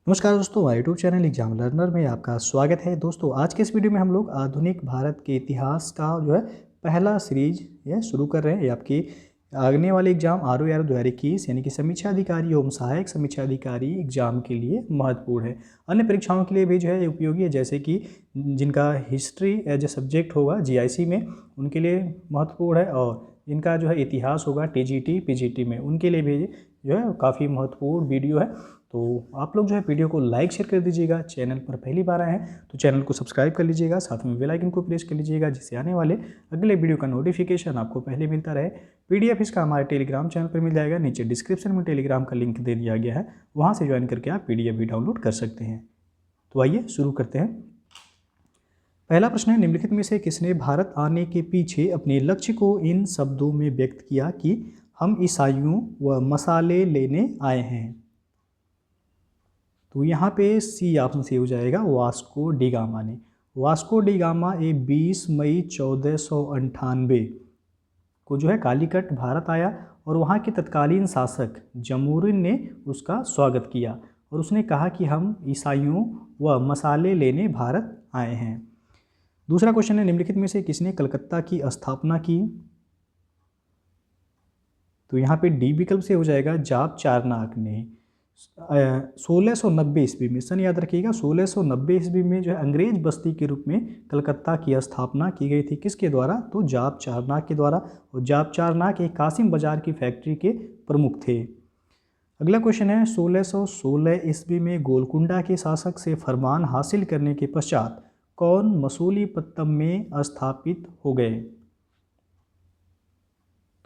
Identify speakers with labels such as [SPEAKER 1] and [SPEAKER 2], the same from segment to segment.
[SPEAKER 1] नमस्कार दोस्तों, हमारे यूट्यूब चैनल एग्जाम लर्नर में आपका स्वागत है। दोस्तों, आज के इस वीडियो में हम लोग आधुनिक भारत के इतिहास का जो है पहला सीरीज ये शुरू कर रहे हैं। ये आपकी आने वाले एग्जाम ROAR 2021 यानी कि समीक्षा अधिकारी एवं सहायक समीक्षा अधिकारी एग्जाम के लिए महत्वपूर्ण है। अन्य परीक्षाओं के लिए भी जो है ये उपयोगी है, जैसे कि जिनका हिस्ट्री एज ए सब्जेक्ट होगा GIC में उनके लिए महत्वपूर्ण है, और जिनका जो है इतिहास होगा TGT PGT में उनके लिए भी जो है काफ़ी महत्वपूर्ण वीडियो है। तो आप लोग जो है वीडियो को लाइक शेयर कर दीजिएगा। चैनल पर पहली बार आए हैं तो चैनल को सब्सक्राइब कर लीजिएगा, साथ में बेल आइकन को प्रेस कर लीजिएगा, जिससे आने वाले अगले वीडियो का नोटिफिकेशन आपको पहले मिलता रहे। PDF इसका हमारे टेलीग्राम चैनल पर मिल जाएगा। नीचे डिस्क्रिप्शन में टेलीग्राम का लिंक दे दिया गया है, वहाँ से ज्वाइन करके आप PDF भी डाउनलोड कर सकते हैं। तो आइए शुरू करते हैं। पहला प्रश्न है, निम्नलिखित में से किसने भारत आने के पीछे अपने लक्ष्य को इन शब्दों में व्यक्त किया कि हम ईसाइयों व मसाले लेने आए हैं? तो यहाँ पे C ऑप्शन से हो जाएगा, वास्को डी गामा ने। वास्को डी गामा 20 मई 1498 को जो है कालीकट भारत आया, और वहाँ के तत्कालीन शासक जमूरिन ने उसका स्वागत किया और उसने कहा कि हम ईसाइयों व मसाले लेने भारत आए हैं। दूसरा क्वेश्चन है, निम्नलिखित में से किसने कलकत्ता की स्थापना की? तो यहाँ पे D विकल्प से हो जाएगा, जाप चारनाक ने। 1690 ईस्वी में, सन याद रखिएगा, 1690 ईस्वी में जो है अंग्रेज बस्ती के रूप में कलकत्ता की स्थापना की गई थी। किसके द्वारा? तो जाप चारनाक के द्वारा। और जाप चारनाक एक कासिम बाजार की फैक्ट्री के प्रमुख थे। अगला क्वेश्चन है, 1616 ईस्वी में गोलकुंडा के शासक से फरमान हासिल करने के पश्चात कौन मसूलीपट्टनम में स्थापित हो गए?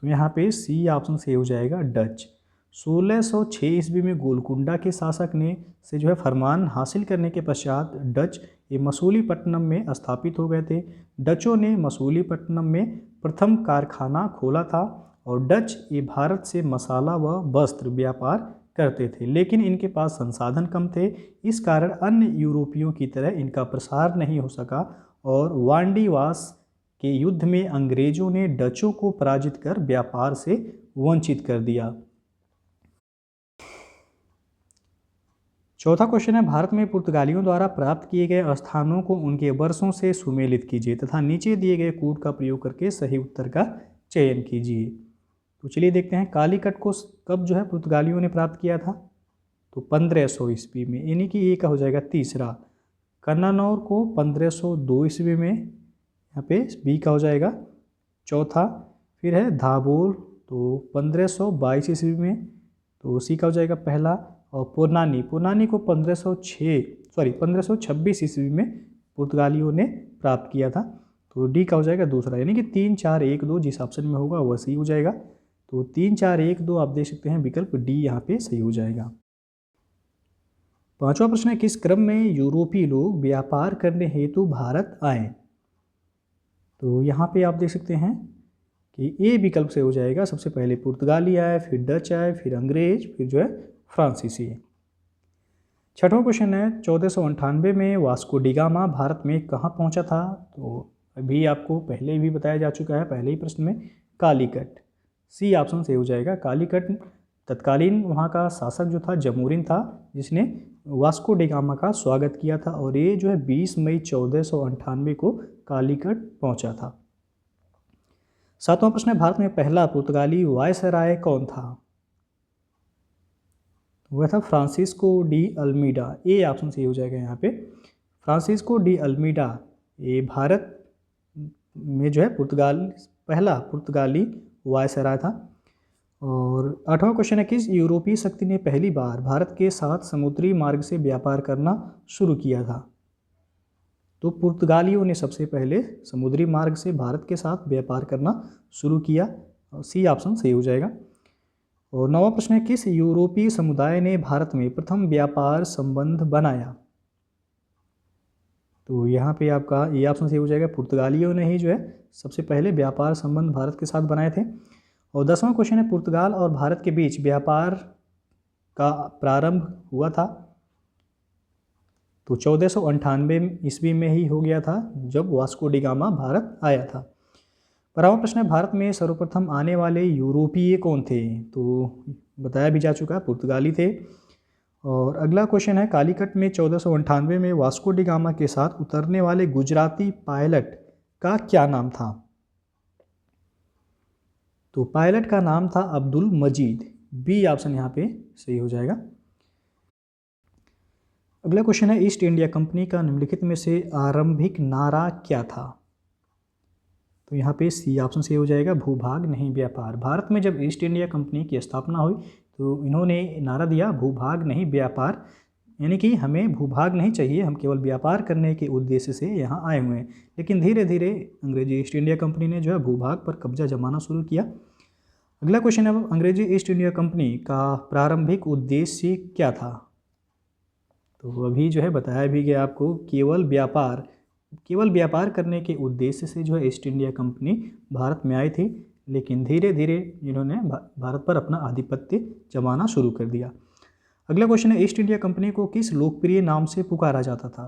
[SPEAKER 1] तो यहाँ पे C ऑप्शन से हो जाएगा, डच। 1606 ईस्वी में गोलकुंडा के शासक ने से जो है फरमान हासिल करने के पश्चात डच ये मसूलीपट्टनम में स्थापित हो गए थे। डचों ने मसूलीपट्टनम में प्रथम कारखाना खोला था, और डच ये भारत से मसाला व वस्त्र व्यापार करते थे, लेकिन इनके पास संसाधन कम थे। इस कारण अन्य यूरोपियों की तरह इनका प्रसार नहीं हो सका, और वांडीवास के युद्ध में अंग्रेजों ने डचों को पराजित कर व्यापार से वंचित कर दिया। चौथा क्वेश्चन है, भारत में पुर्तगालियों द्वारा प्राप्त किए गए स्थानों को उनके वर्षों से सुमेलित कीजिए तथा नीचे दिए गए कूट का प्रयोग करके सही उत्तर का चयन कीजिए। तो चलिए देखते हैं, कालीकट को कब जो है पुर्तगालियों ने प्राप्त किया था? तो 1500 ईस्वी में, यानी कि ये का हो जाएगा तीसरा। कन्नानौर को 1502 ईस्वी में, यहाँ पे B का हो जाएगा चौथा। फिर है धाबोल, तो 1522 ईस्वी में, तो C का हो जाएगा पहला। और पोनानी को 1526 ईस्वी में पुर्तगालियों ने प्राप्त किया था, तो D का हो जाएगा दूसरा, यानी कि 3 4 1 2 जिस ऑप्शन में होगा वह सही हो जाएगा। तो 3 4 1 2 आप देख सकते हैं, विकल्प D यहाँ पे सही हो जाएगा। पांचवा प्रश्न है, किस क्रम में यूरोपीय लोग व्यापार करने हेतु भारत आए? तो यहाँ पे आप देख सकते हैं कि A विकल्प से हो जाएगा, सबसे पहले पुर्तगाली आए, फिर डच आए, फिर अंग्रेज, फिर जो है फ्रांसीसी। छठवां क्वेश्चन है, 1498 में वास्को डी गामा भारत में कहाँ पहुँचा था? तो अभी आपको पहले भी बताया जा चुका है, पहले ही प्रश्न में, कालीकट। C ऑप्शन से हो जाएगा, कालीकट। तत्कालीन वहाँ का शासक जो था जमूरिन था, जिसने वास्को डी गामा का स्वागत किया था, और ये जो है 20 मई 1498 को कालीकट पहुँचा था। सातवां प्रश्न है, भारत में पहला पुर्तगाली वायसराय कौन था? वह था Francisco de Almeida. A option सही हो जाएगा यहाँ पे, फ्रांसिस्को डी अल्मीडा। ये भारत में जो है पहला पुर्तगाली वायसराय था। और आठवां क्वेश्चन है, किस यूरोपीय शक्ति ने पहली बार भारत के साथ समुद्री मार्ग से व्यापार करना शुरू किया था? तो पुर्तगालियों ने सबसे पहले समुद्री मार्ग से भारत के साथ व्यापार करना शुरू किया। C ऑप्शन सही हो जाएगा। और नौवां प्रश्न है, किस यूरोपीय समुदाय ने भारत में प्रथम व्यापार संबंध बनाया? तो यहाँ पे आपका ये ऑप्शन सही हो जाएगा, पुर्तगालियों ने ही जो है सबसे पहले व्यापार संबंध भारत के साथ बनाए थे। और 10वां क्वेश्चन है, पुर्तगाल और भारत के बीच व्यापार का प्रारंभ हुआ था? तो 1498 ईस्वी में ही हो गया था, जब वास्को डी गामा भारत आया था। 12वां प्रश्न है, भारत में सर्वप्रथम आने वाले यूरोपीय कौन थे? तो बताया भी जा चुका है, पुर्तगाली थे। और अगला क्वेश्चन है, कालीकट में 1498 में वास्को डी गामा के साथ उतरने वाले गुजराती पायलट का क्या नाम था? तो पायलट का नाम था अब्दुल मजीद। बी ऑप्शन यहाँ पे सही हो जाएगा। अगला क्वेश्चन है, ईस्ट इंडिया कंपनी का निम्नलिखित में से आरंभिक नारा क्या था? तो यहाँ पे सी ऑप्शन सही हो जाएगा, भूभाग नहीं व्यापार। भारत में जब ईस्ट इंडिया कंपनी की स्थापना हुई तो इन्होंने नारा दिया भूभाग नहीं व्यापार, यानी कि हमें भूभाग नहीं चाहिए, हम केवल व्यापार करने के उद्देश्य से यहाँ आए हुए हैं। लेकिन धीरे धीरे अंग्रेजी ईस्ट इंडिया कंपनी ने जो है भूभाग पर कब्जा जमाना शुरू किया। अगला क्वेश्चन है, अंग्रेजी ईस्ट इंडिया कंपनी का प्रारंभिक उद्देश्य क्या था? तो अभी जो है बताया भी गया आपको, केवल व्यापार करने के उद्देश्य से जो है ईस्ट इंडिया कंपनी भारत में आई थी। लेकिन धीरे धीरे इन्होंने भारत पर अपना आधिपत्य जमाना शुरू कर दिया। अगला क्वेश्चन है, ईस्ट इंडिया कंपनी को किस लोकप्रिय नाम से पुकारा जाता था?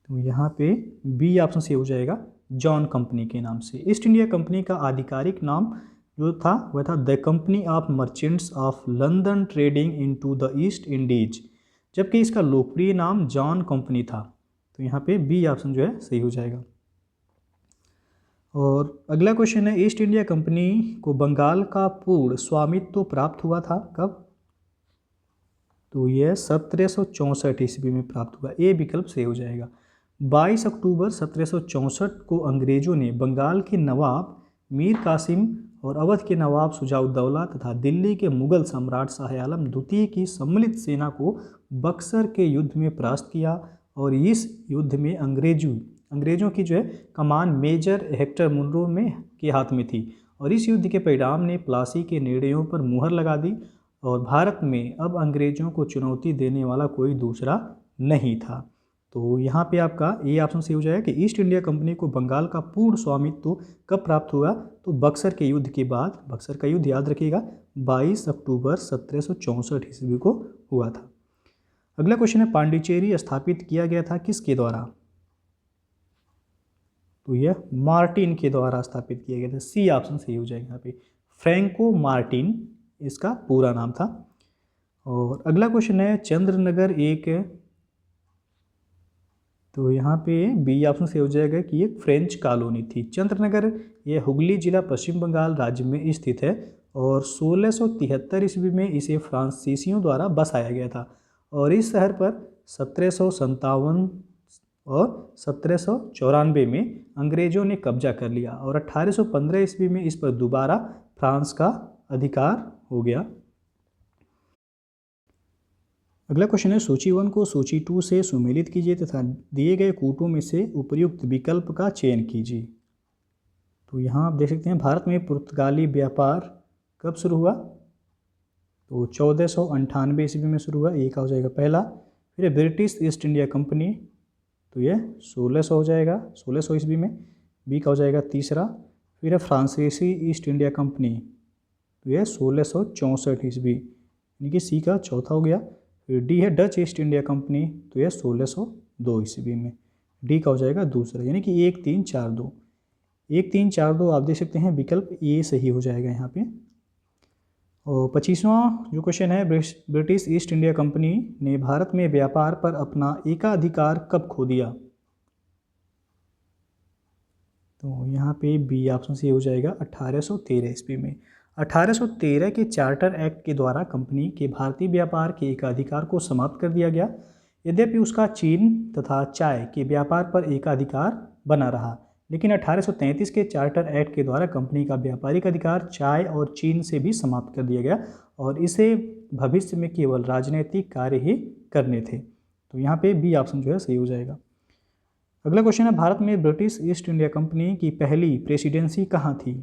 [SPEAKER 1] तो यहाँ पे बी ऑप्शन से हो जाएगा, जॉन कंपनी के नाम से। ईस्ट इंडिया कंपनी का आधिकारिक नाम जो था वह था the company of merchants of London trading into the east Indies, जबकि इसका लोकप्रिय नाम जॉन कंपनी था। तो यहाँ पे बी ऑप्शन जो है सही हो जाएगा। और अगला क्वेश्चन है, ईस्ट इंडिया कंपनी को बंगाल का पूर्ण स्वामित्व प्राप्त हुआ था कब? तो यह 1764 ईस्वी में प्राप्त हुआ। ए विकल्प सही हो जाएगा। 22 अक्टूबर 1764 को अंग्रेजों ने बंगाल के नवाब मीर कासिम और अवध के नवाब शुजाउद्दौला तथा दिल्ली के मुगल सम्राट शाह आलम द्वितीय की सम्मिलित सेना को बक्सर के युद्ध में परास्त किया। और इस युद्ध में अंग्रेजों की जो है कमान मेजर हेक्टर मुनरो के हाथ में थी। और इस युद्ध के परिणाम ने प्लासी के निर्णयों पर मुहर लगा दी और भारत में अब अंग्रेजों को चुनौती देने वाला कोई दूसरा नहीं था। तो यहाँ पे आपका ए ऑप्शन सही हो जाएगा कि ईस्ट इंडिया कंपनी को बंगाल का पूर्ण स्वामित्व कब प्राप्त हुआ? तो बक्सर के युद्ध के बाद। बक्सर का युद्ध याद रखिएगा 22 अक्टूबर 1764 ईस्वी को हुआ था। अगला क्वेश्चन है, पांडिचेरी स्थापित किया गया था किसके द्वारा? तो यह मार्टिन के द्वारा स्थापित किया गया था। सी ऑप्शन सही हो जाएगा यहाँ पे, फ्रैंको मार्टिन इसका पूरा नाम था। और अगला क्वेश्चन है, चंद्रनगर एक, तो यहाँ पे बी ऑप्शन से हो जाएगा कि एक फ्रेंच कॉलोनी थी। चंद्रनगर ये हुगली जिला पश्चिम बंगाल राज्य में स्थित है और 1673 ईस्वी में इसे फ्रांसीसियों द्वारा बसाया गया था। और इस शहर पर 1757 और 1794 में अंग्रेजों ने कब्जा कर लिया और 1815 ईस्वी में इस पर दोबारा फ्रांस का अधिकार हो गया। अगला क्वेश्चन है, सूची 1 को सूची 2 से सुमेलित कीजिए तथा दिए गए कूटों में से उपर्युक्त विकल्प का चयन कीजिए। तो यहाँ आप देख सकते हैं, भारत में पुर्तगाली व्यापार कब शुरू हुआ? तो 1498 ईस्वी में शुरू हुआ। ए का हो जाएगा पहला। फिर ब्रिटिश ईस्ट इंडिया कंपनी, तो यह 1600 हो जाएगा, 1600 ईस्वी में। बी का हो जाएगा तीसरा। फिर है फ्रांसीसी ईस्ट इंडिया कंपनी, तो यह 1664 ईस्वी, यानी कि सी का चौथा हो गया। फिर डी है डच ईस्ट इंडिया कंपनी, तो यह 1602 ईस्वी में। डी का हो जाएगा दूसरा, यानी कि 1 3 4 2। 1 3 4 2 आप देख सकते हैं, विकल्प ए सही हो जाएगा यहाँ पे। और 25वां जो क्वेश्चन है, ब्रिटिश ईस्ट इंडिया कंपनी ने भारत में व्यापार पर अपना एकाधिकार कब खो दिया? तो यहाँ पे बी ऑप्शन से हो जाएगा 1813 ईस्वी में। 1813 के चार्टर एक्ट के द्वारा कंपनी के भारतीय व्यापार के एकाधिकार को समाप्त कर दिया गया। यद्यपि उसका चीन तथा चाय के व्यापार पर एकाधिकार बना रहा, लेकिन 1833 के चार्टर एक्ट के द्वारा कंपनी का व्यापारिक अधिकार चाय और चीन से भी समाप्त कर दिया गया और इसे भविष्य में केवल राजनीतिक कार्य ही करने थे। तो यहाँ पे बी ऑप्शन जो है सही हो जाएगा। अगला क्वेश्चन है, भारत में ब्रिटिश ईस्ट इंडिया कंपनी की पहली प्रेसिडेंसी कहाँ थी?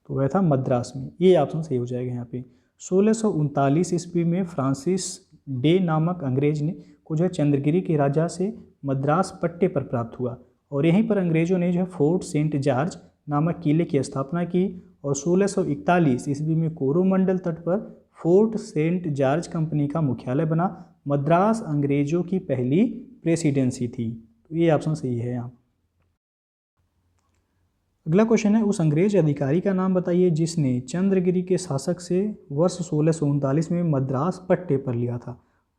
[SPEAKER 1] तो वह था मद्रास में। ये ऑप्शन सही हो जाएगा यहाँ पे। 1639 ईस्वी में फ्रांसिस डे नामक अंग्रेज ने को जो है चंद्रगिरी के राजा से मद्रास पट्टे पर प्राप्त हुआ और यहीं पर अंग्रेजों ने जो है फोर्ट सेंट जॉर्ज नामक किले की स्थापना की और 1641 ईस्वी में कोरोमंडल तट पर फोर्ट सेंट जॉर्ज कंपनी का मुख्यालय बना। मद्रास अंग्रेजों की पहली प्रेसिडेंसी थी। तो ये ऑप्शन सही है यहाँ। अगला क्वेश्चन है, उस अंग्रेज अधिकारी का नाम बताइए जिसने चंद्रगिरी के शासक से वर्ष 1639 में मद्रास पट्टे पर लिया था।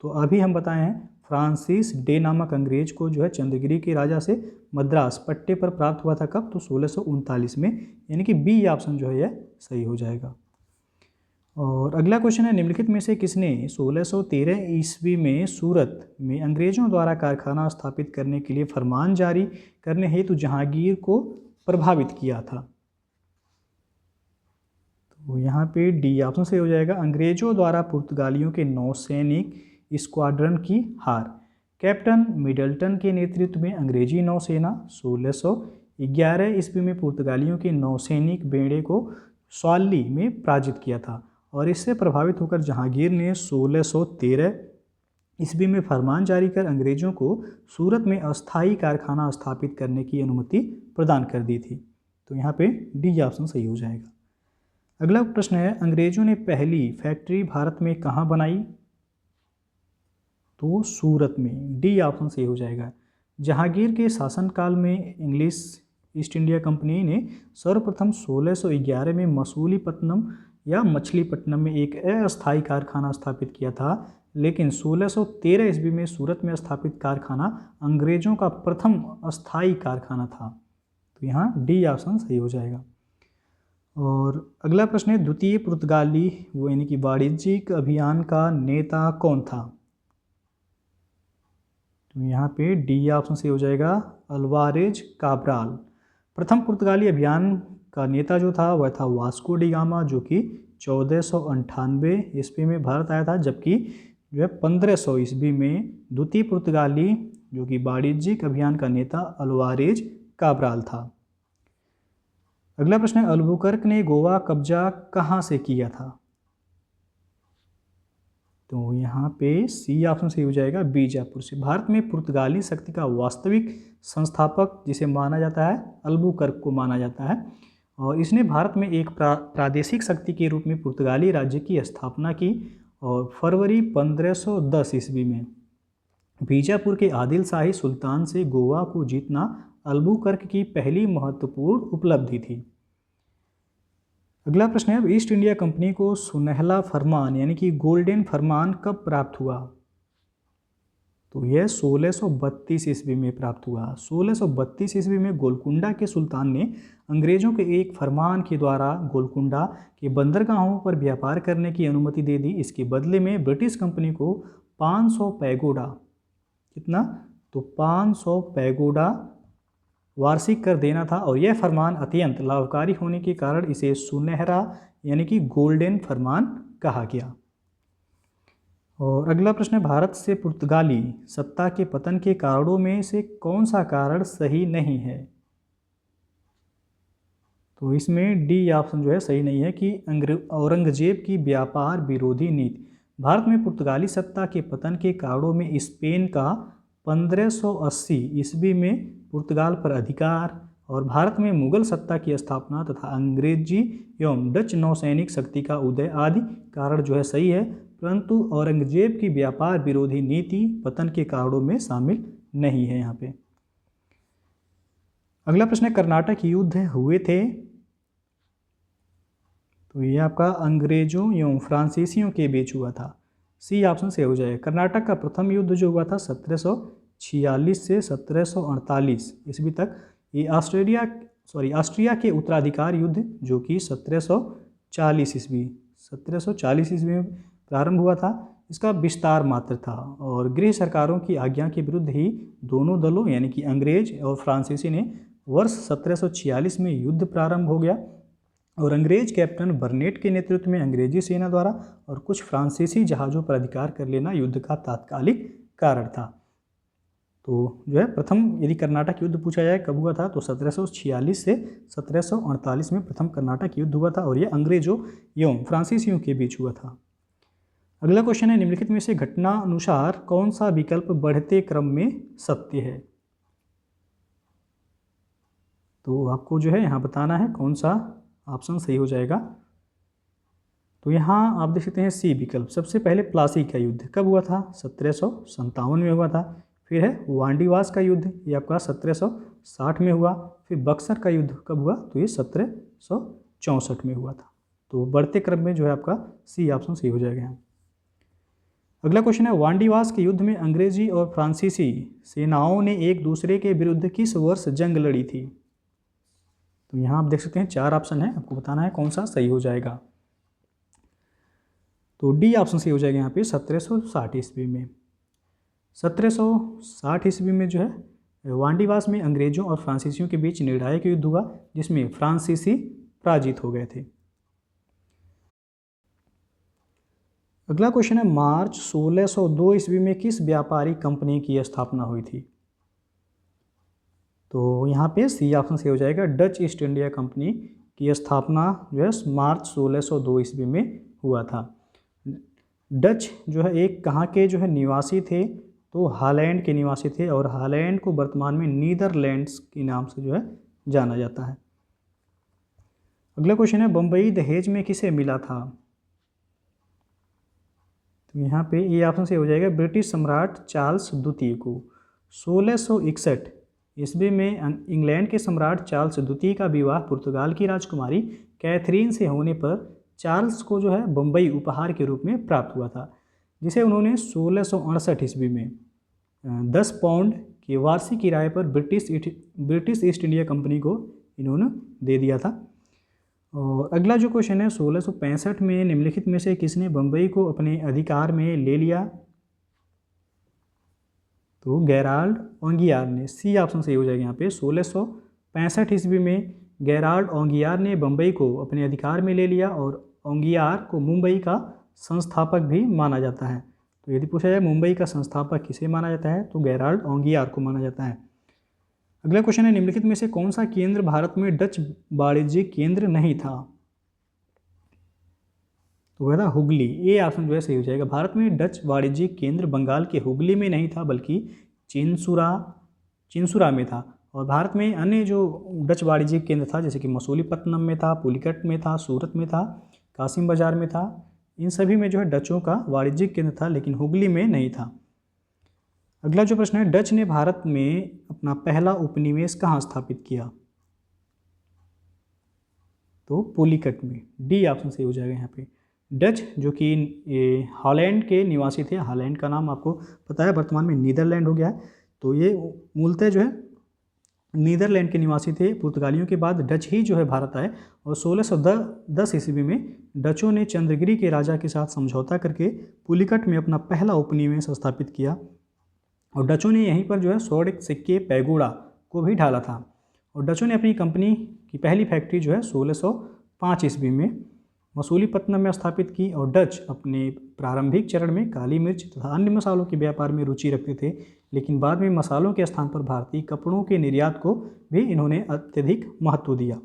[SPEAKER 1] तो अभी हम बताए हैं फ्रांसिस डे नामक अंग्रेज को जो है चंद्रगिरी के राजा से मद्रास पट्टे पर प्राप्त हुआ था। कब? तो 1639 में, यानी कि बी ऑप्शन जो है यह सही हो जाएगा। और अगला क्वेश्चन है, निम्नलिखित में से किसने 1613 ईस्वी में सूरत में अंग्रेजों द्वारा कारखाना स्थापित करने के लिए फरमान जारी करने हेतु जहांगीर को प्रभावित किया था? तो यहाँ पे डी ऑप्शन सही हो जाएगा। अंग्रेजों द्वारा पुर्तगालियों के नौसैनिक स्क्वाड्रन की हार। कैप्टन मिडल्टन के नेतृत्व में अंग्रेजी नौसेना 1611 ईस्वी में पुर्तगालियों के नौसैनिक बेड़े को सॉल्ली में पराजित किया था और इससे प्रभावित होकर जहांगीर ने 1613 ईस्वी में फरमान जारी कर अंग्रेजों को सूरत में अस्थायी कारखाना स्थापित करने की अनुमति प्रदान कर दी थी। तो यहाँ पे डी ऑप्शन सही हो जाएगा। अगला प्रश्न है, अंग्रेजों ने पहली फैक्ट्री भारत में कहाँ बनाई? तो सूरत में, डी ऑप्शन सही हो जाएगा। जहांगीर के शासनकाल में इंग्लिश ईस्ट इंडिया कंपनी ने सर्वप्रथम 1611 में मसूलीपट्टनम या मछलीपट्टनम में एक अस्थायी कारखाना स्थापित किया था, लेकिन 1613 ईस्वी में सूरत में स्थापित कारखाना अंग्रेजों का प्रथम अस्थायी कारखाना था। तो यहाँ डी ऑप्शन सही हो जाएगा। और अगला प्रश्न है, द्वितीय पुर्तगाली वो यानी कि वाणिज्यिक अभियान का नेता कौन था? तो यहाँ पे डी ऑप्शन सही हो जाएगा, अल्वारेज काब्राल। प्रथम पुर्तगाली अभियान का नेता जो था वह था वास्को डी गामा, जो कि 1498 ईस्वी में भारत आया था, जबकि जो है 1500 ईस्वी में द्वितीय पुर्तगाली जो कि वाणिज्यिक अभियान का नेता अल्वारेज काब्राल था। अगला प्रश्न है, अल्बुकर्क ने गोवा कब्जा कहाँ से किया था? तो यहाँ पे सी ऑप्शन सही हो जाएगा, बीजापुर से। भारत में पुर्तगाली शक्ति का वास्तविक संस्थापक जिसे माना जाता है अल्बुकर्क को माना जाता है और इसने भारत में एक प्रादेशिक शक्ति के रूप में पुर्तगाली राज्य की स्थापना की और फरवरी 1510 ईस्वी में बीजापुर के आदिल शाही सुल्तान से गोवा को जीतना अल्बुकर्क की पहली महत्वपूर्ण उपलब्धि थी। अगला प्रश्न है, ईस्ट इंडिया कंपनी को सुनहला फरमान यानी कि गोल्डन फरमान कब प्राप्त हुआ? तो यह 1632 ईस्वी में प्राप्त हुआ। 1632 ईस्वी में गोलकुंडा के सुल्तान ने अंग्रेजों के एक फरमान के द्वारा गोलकुंडा के बंदरगाहों पर व्यापार करने की अनुमति दे दी। इसके बदले में ब्रिटिश कंपनी को 500 पैगोडा, कितना? तो 500 पैगोडा वार्षिक कर देना था और यह फरमान अत्यंत लाभकारी होने के कारण इसे सुनहरा यानी कि गोल्डन फरमान कहा गया। और अगला प्रश्न है, भारत से पुर्तगाली सत्ता के पतन के कारणों में से कौन सा कारण सही नहीं है? तो इसमें डी ऑप्शन जो है सही नहीं है कि औरंगजेब की व्यापार विरोधी नीति। भारत में पुर्तगाली सत्ता के पतन के कारणों में स्पेन का 1580 ईस्वी में पुर्तगाल पर अधिकार और भारत में मुगल सत्ता की स्थापना तथा अंग्रेजी एवं डच नौसैनिक शक्ति का उदय आदि कारण जो है सही है, परंतु औरंगजेब की व्यापार विरोधी नीति पतन के कारणों में शामिल नहीं है यहाँ पे। अगला प्रश्न है, कर्नाटक युद्ध हुए थे? तो ये आपका अंग्रेजों एवं फ्रांसीसियों के बीच हुआ था। सी ऑप्शन से हो जाएगा। कर्नाटक का प्रथम युद्ध जो हुआ था 1746 से 1748 ईस्वी तक। ये ऑस्ट्रिया के उत्तराधिकार युद्ध जो कि 1740 ईस्वी में प्रारंभ हुआ था। इसका विस्तार मात्र था और गृह सरकारों की आज्ञा के विरुद्ध ही दोनों दलों यानी कि अंग्रेज और फ्रांसीसी ने वर्ष 1746 में युद्ध प्रारंभ हो गया और अंग्रेज कैप्टन बर्नेट के नेतृत्व में अंग्रेजी सेना द्वारा और कुछ फ्रांसीसी जहाज़ों पर अधिकार कर लेना युद्ध का तात्कालिक कारण था। तो जो है प्रथम यदि कर्नाटक युद्ध पूछा जाए कब हुआ था तो 1746 से 1748 में प्रथम कर्नाटक युद्ध हुआ था और यह अंग्रेजों एवं फ्रांसीसियों के बीच हुआ था। अगला क्वेश्चन है, निम्नलिखित में से घटना अनुसार कौन सा विकल्प बढ़ते क्रम में सत्य है? तो आपको जो है यहाँ बताना है कौन सा ऑप्शन सही हो जाएगा। तो यहाँ आप देख सकते हैं सी विकल्प। सबसे पहले प्लासी का युद्ध कब हुआ था? 1757 में हुआ था। फिर है वांडीवास का युद्ध, ये आपका 1760 में हुआ। फिर बक्सर का युद्ध कब हुआ, तो ये 1764 में हुआ था। तो बढ़ते क्रम में जो है आपका सी ऑप्शन सही हो जाएगा यहाँ। अगला क्वेश्चन है, वांडीवास के युद्ध में अंग्रेजी और फ्रांसीसी सेनाओं ने एक दूसरे के विरुद्ध किस वर्ष जंग लड़ी थी? तो यहाँ आप देख सकते हैं 4 ऑप्शन है, आपको बताना है कौन सा सही हो जाएगा। तो डी ऑप्शन सही हो जाएगा यहाँ पे 1760 ईस्वी में। 1760 ईस्वी में जो है वांडीवास में अंग्रेजों और फ्रांसीसियों के बीच निर्णायक युद्ध हुआ, जिसमें फ्रांसीसी पराजित हो गए थे। अगला क्वेश्चन है, मार्च 1602 ईस्वी में किस व्यापारिक कंपनी की स्थापना हुई थी? तो यहाँ पे सी ऑप्शन सही हो जाएगा, डच ईस्ट इंडिया कंपनी की स्थापना जो है मार्च 1602 ईस्वी में हुआ था। डच जो है एक कहाँ के जो है निवासी थे, तो हॉलैंड के निवासी थे, और हॉलैंड को वर्तमान में नीदरलैंड्स के नाम से जो है जाना जाता है। अगला क्वेश्चन है, बम्बई दहेज में किसे मिला था? तो यहाँ पे ये ऑप्शन से हो जाएगा ब्रिटिश सम्राट चार्ल्स द्वितीय को। 1661 ईस्वी में इंग्लैंड के सम्राट चार्ल्स द्वितीय का विवाह पुर्तगाल की राजकुमारी कैथरीन से होने पर चार्ल्स को जो है बम्बई उपहार के रूप में प्राप्त हुआ था, जिसे उन्होंने 1668 ईस्वी में 10 पाउंड के वार्षिक किराए पर ब्रिटिश ईस्ट इंडिया कंपनी को इन्होंने दे दिया था। और अगला जो क्वेश्चन है, 1665 में निम्नलिखित में से किसने बम्बई को अपने अधिकार में ले लिया? तो गेराल्ड ओंगियार ने। सी ऑप्शन सही हो जाएगा यहाँ पे। 1665 ईस्वी में गेराल्ड ओंगियार ने बम्बई को अपने अधिकार में ले लिया, और ओंगियार को मुंबई का संस्थापक भी माना जाता है। तो यदि पूछा जाए मुंबई का संस्थापक किसे माना जाता है, तो गेराल्ड ओंगियार को माना जाता है। अगला क्वेश्चन है, निम्नलिखित में से कौन सा केंद्र भारत में डच वाणिज्यिक केंद्र नहीं था? तो वह था हुगली। ये ऑप्शन जो है सही हो जाएगा। भारत में डच वाणिज्यिक केंद्र बंगाल के हुगली में नहीं था, बल्कि चिंसुरा में था। और भारत में अन्य जो डच वाणिज्यिक केंद्र था, जैसे कि मसूलीपट्टनम में था, पुलिकट में था, सूरत में था, कासिम बाजार में था, इन सभी में जो है डचों का वाणिज्यिक केंद्र था, लेकिन हुगली में नहीं था। अगला जो प्रश्न है, डच ने भारत में अपना पहला उपनिवेश कहाँ स्थापित किया? तो पुलिकट में। डी ऑप्शन सही हो जाएगा यहाँ पे। डच जो कि हॉलैंड के निवासी थे, हॉलैंड का नाम आपको पता है वर्तमान में नीदरलैंड हो गया है, तो ये मूलतः जो है नीदरलैंड के निवासी थे। पुर्तगालियों के बाद डच ही जो है भारत आए, और 1610 ईस्वी में डचों ने चंद्रगिरी के राजा के साथ समझौता करके पुलिकट में अपना पहला उपनिवेश स्थापित किया, और डचों ने यहीं पर जो है स्वर्ण सिक्के पैगोडा को भी ढाला था। और डचों ने अपनी कंपनी की पहली फैक्ट्री जो है 1605 ईस्वी में मसूलीपट्टनम में स्थापित की, और डच अपने प्रारंभिक चरण में काली मिर्च तथा अन्य मसालों के व्यापार में रुचि रखते थे, लेकिन बाद में मसालों के स्थान पर भारतीय कपड़ों के निर्यात को भी इन्होंने अत्यधिक महत्व दिया।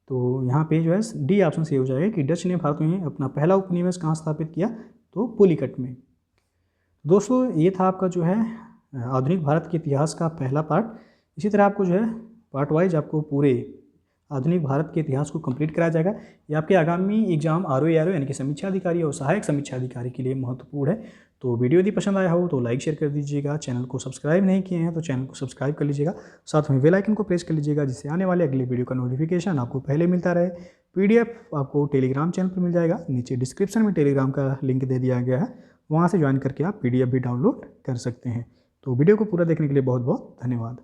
[SPEAKER 1] तो यहाँ पे जो है डी ऑप्शन से हो जाएगा कि डच ने भारत में अपना पहला उपनिवेश कहाँ स्थापित किया, तो पुलिकट में। दोस्तों ये था आपका जो है आधुनिक भारत के इतिहास का पहला पार्ट। इसी तरह आपको जो है पार्ट वाइज आपको पूरे आधुनिक भारत के इतिहास को कंप्लीट कराया जाएगा। ये आपके आगामी एग्जाम RO यानी कि समीक्षा अधिकारी और सहायक समीक्षा अधिकारी के लिए महत्वपूर्ण है। तो वीडियो यदि पसंद आया हो तो लाइक शेयर कर दीजिएगा। चैनल को सब्सक्राइब नहीं किए हैं तो चैनल को सब्सक्राइब कर लीजिएगा, साथ में बेल आइकन को प्रेस कर लीजिएगा, जिससे आने वाले अगले वीडियो का नोटिफिकेशन आपको पहले मिलता रहे। PDF आपको टेलीग्राम चैनल पर मिल जाएगा, नीचे डिस्क्रिप्शन में टेलीग्राम का लिंक दे दिया गया है, वहाँ से ज्वाइन करके आप PDF भी डाउनलोड कर सकते हैं। तो वीडियो को पूरा देखने के लिए बहुत बहुत धन्यवाद।